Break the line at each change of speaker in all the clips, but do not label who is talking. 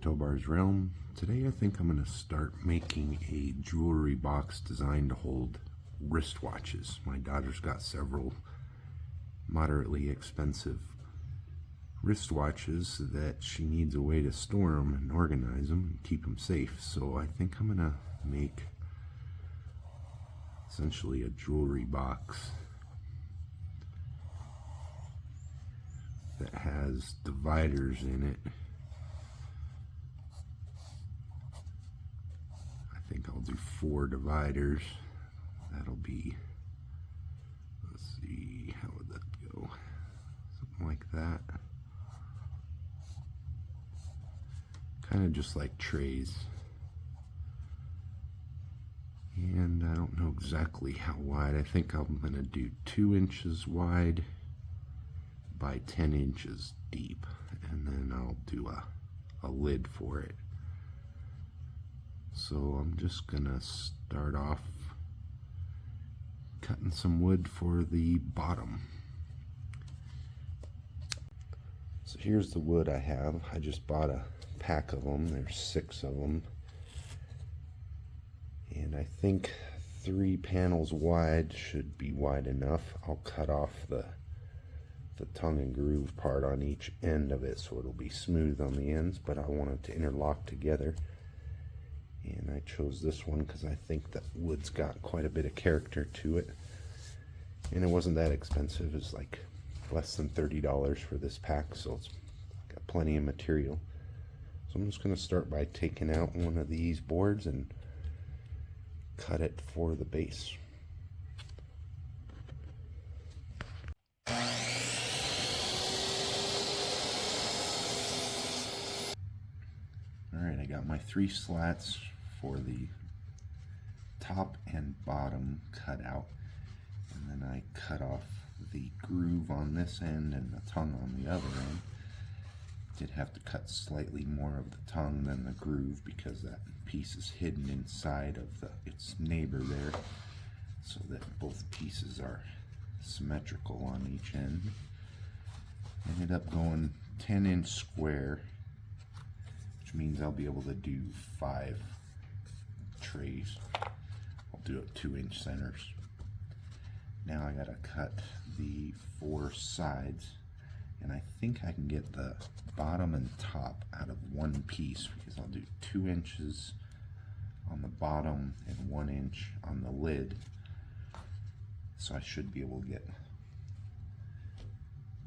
Tobar's Realm. Today I think I'm going to start making a jewelry box designed to hold wristwatches. My daughter's got several moderately expensive wristwatches that she needs a way to store them and organize them and keep them safe. So I think I'm going to make essentially a jewelry box that has dividers in it. I think I'll do 4 dividers. That'll be, let's see, how would that go? Something like that. Kind of just like trays. And I don't know exactly how wide. I think I'm going to do 2 inches wide by 10 inches deep. And then I'll do a lid for it. So I'm just going to start off cutting some wood for the bottom. So here's the wood I have. I just bought a pack of them. There's 6 of them. And I think 3 panels wide should be wide enough. I'll cut off the tongue and groove part on each end of it so it'll be smooth on the ends, but I want it to interlock together. And I chose this one because I think that wood's got quite a bit of character to it. And it wasn't that expensive. It's like less than $30 for this pack, so it's got plenty of material. So I'm just going to start by taking out one of these boards and cut it for the base. Alright, I got my 3 slats for the top and bottom cut out, and then I cut off the groove on this end and the tongue on the other end. Did have to cut slightly more of the tongue than the groove because that piece is hidden inside of its neighbor there, so that both pieces are symmetrical on each end. Ended up going 10-inch square, which means I'll be able to do 5 trays. I'll do it 2-inch centers. Now I gotta cut the 4 sides, and I think I can get the bottom and top out of one piece because I'll do 2 inches on the bottom and 1 inch on the lid. So I should be able to get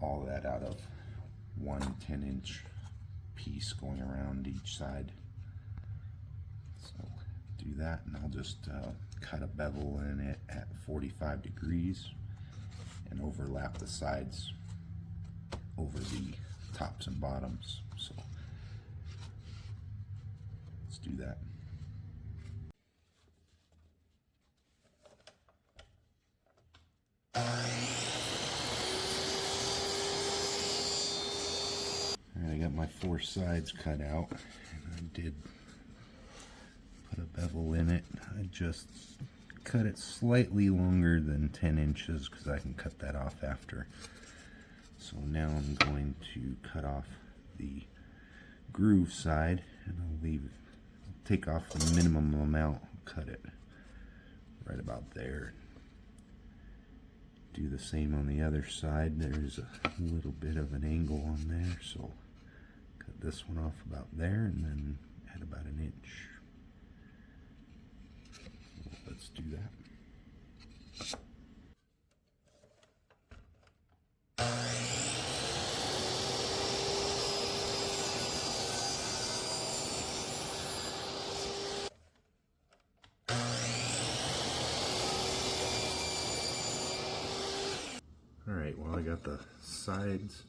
all that out of one 10-inch piece going around each side. So do that, and I'll just cut a bevel in it at 45 degrees and overlap the sides over the tops and bottoms. So let's do that. Alright, I got my 4 sides cut out, and I did put a bevel in it. I just cut it slightly longer than 10 inches because I can cut that off after. So now I'm going to cut off the groove side, and I'll take off the minimum amount, cut it right about there. Do the same on the other side. There's a little bit of an angle on there, so cut this one off about there and then add about 1 inch. Let's do that. Alright, well, I got the sides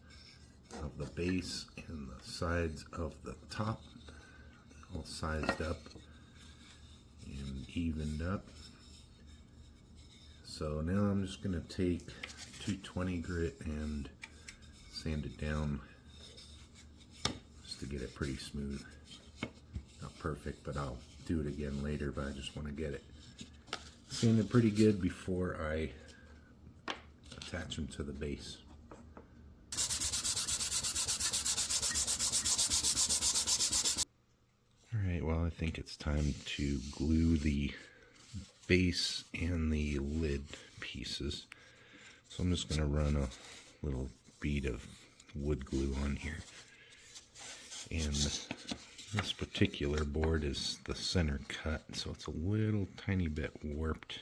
of the base and the sides of the top all sized up and evened up. So now I'm just going to take 220 grit and sand it down just to get it pretty smooth. Not perfect, but I'll do it again later, but I just want to get it sanded pretty good before I attach them to the base. Alright, well I think it's time to glue the base and the lid pieces. So I'm just going to run a little bead of wood glue on here. And this particular board is the center cut, so it's a little tiny bit warped.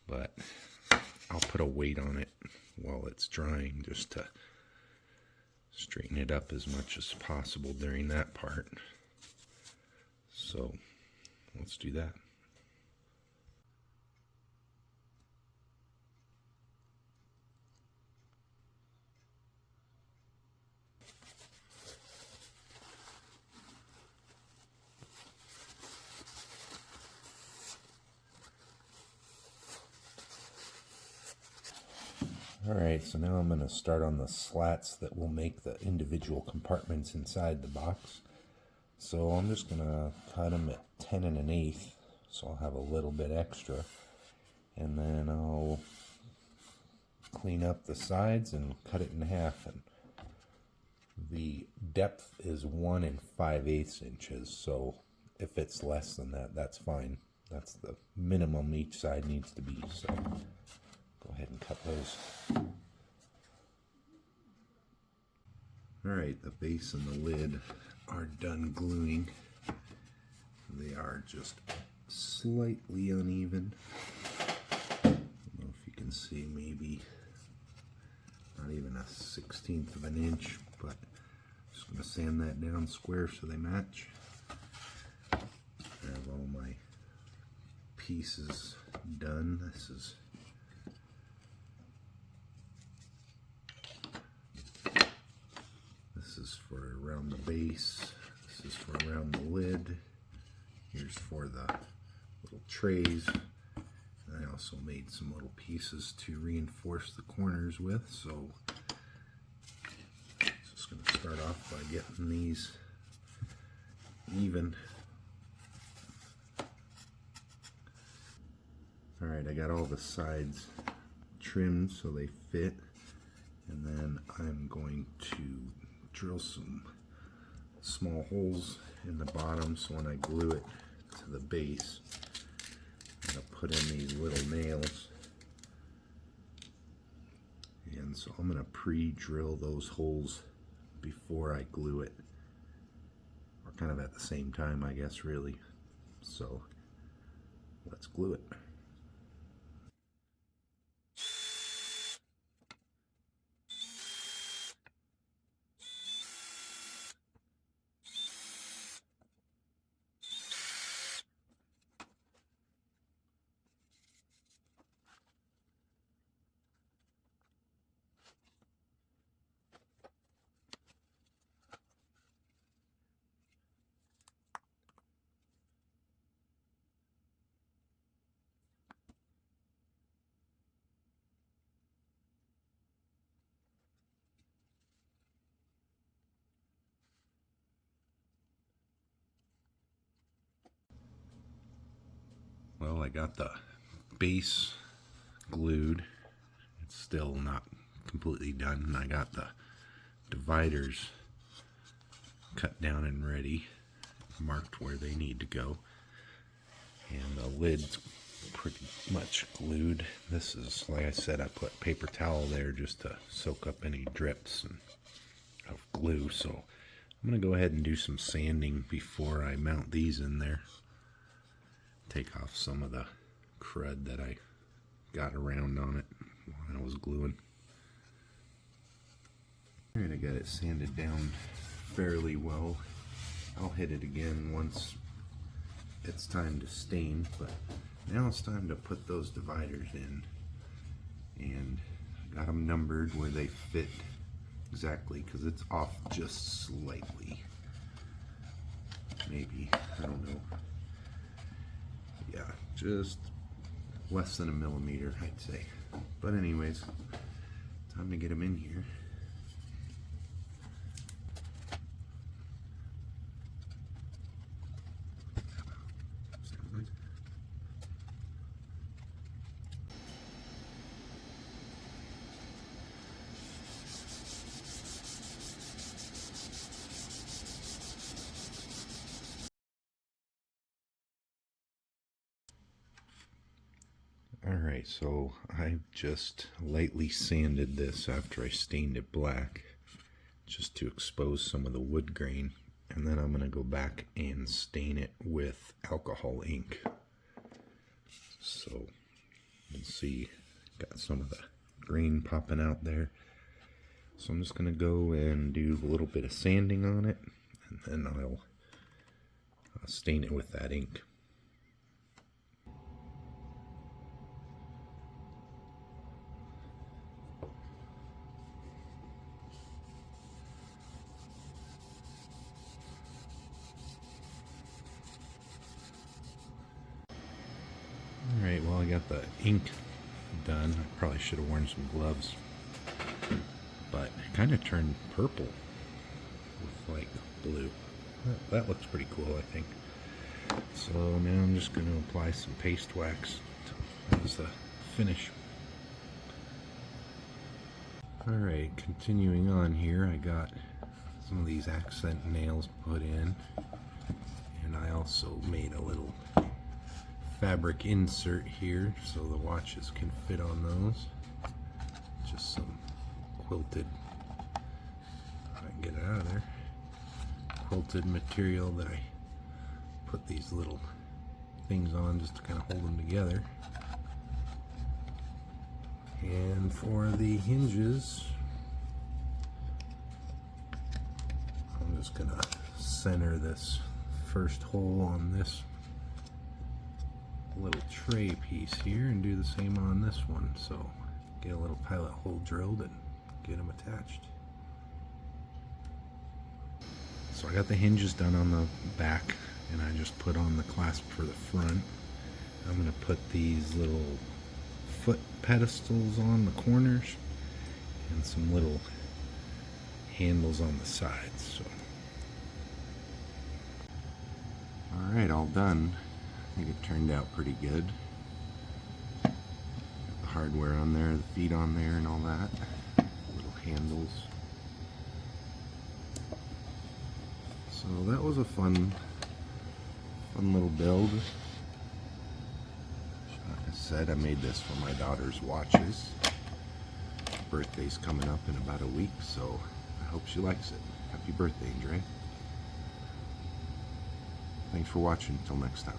But I'll put a weight on it while it's drying just to straighten it up as much as possible during that part. So let's do that. Alright, so now I'm going to start on the slats that will make the individual compartments inside the box. So I'm just going to cut them at 10 1/8, so I'll have a little bit extra. And then I'll clean up the sides and cut it in half. And the depth is 1 5/8 inches, so if it's less than that, that's fine. That's the minimum each side needs to be, so go ahead and cut those. Alright, the base and the lid are done gluing. They are just slightly uneven. I don't know if you can see, maybe not even a 1/16 of an inch, but I'm just going to sand that down square so they match. I have all my pieces done. This is for around the base. This is for around the lid. Here's for the little trays. And I also made some little pieces to reinforce the corners with. So just going to start off by getting these even. Alright, I got all the sides trimmed so they fit. And then I'm going to drill some small holes in the bottom so when I glue it to the base, I'm going to put in these little nails. And so I'm going to pre-drill those holes before I glue it, or kind of at the same time, I guess, really. So let's glue it. Well, I got the base glued. It's still not completely done. And I got the dividers cut down and ready, marked where they need to go. And the lid's pretty much glued. This is, like I said, I put paper towel there just to soak up any drips of glue. So I'm going to go ahead and do some sanding before I mount these in there. Take off some of the crud that I got around on it while I was gluing. Alright, I got it sanded down fairly well. I'll hit it again once it's time to stain, but now it's time to put those dividers in. And I got them numbered where they fit exactly, because it's off just slightly. Maybe, I don't know. Yeah, just less than a millimeter, I'd say. But anyways, time to get them in here. Alright, so I just lightly sanded this after I stained it black, just to expose some of the wood grain, and then I'm going to go back and stain it with alcohol ink. So you can see got some of the grain popping out there. So I'm just going to go and do a little bit of sanding on it, and then I'll stain it with that ink. Alright, well I got the ink done. I probably should have worn some gloves. But it kind of turned purple with like blue. That looks pretty cool, I think. So now I'm just going to apply some paste wax as the finish. Alright, continuing on here, I got some of these accent nails put in. And I also made a little fabric insert here so the watches can fit on those. Just some quilted, if I can get it out of there, quilted material that I put these little things on just to kind of hold them together. And for the hinges, I'm just gonna center this first hole on this little tray piece here and do the same on this one. So get a little pilot hole drilled and get them attached. So I got the hinges done on the back, and I just put on the clasp for the front. I'm going to put these little foot pedestals on the corners and some little handles on the sides. So, alright, all done. I think it turned out pretty good. Got the hardware on there, the feet on there and all that. Little handles. So that was a fun little build. Like I said, I made this for my daughter's watches. Her birthday's coming up in about a week, so I hope she likes it. Happy birthday, Andre. Thanks for watching. Until next time.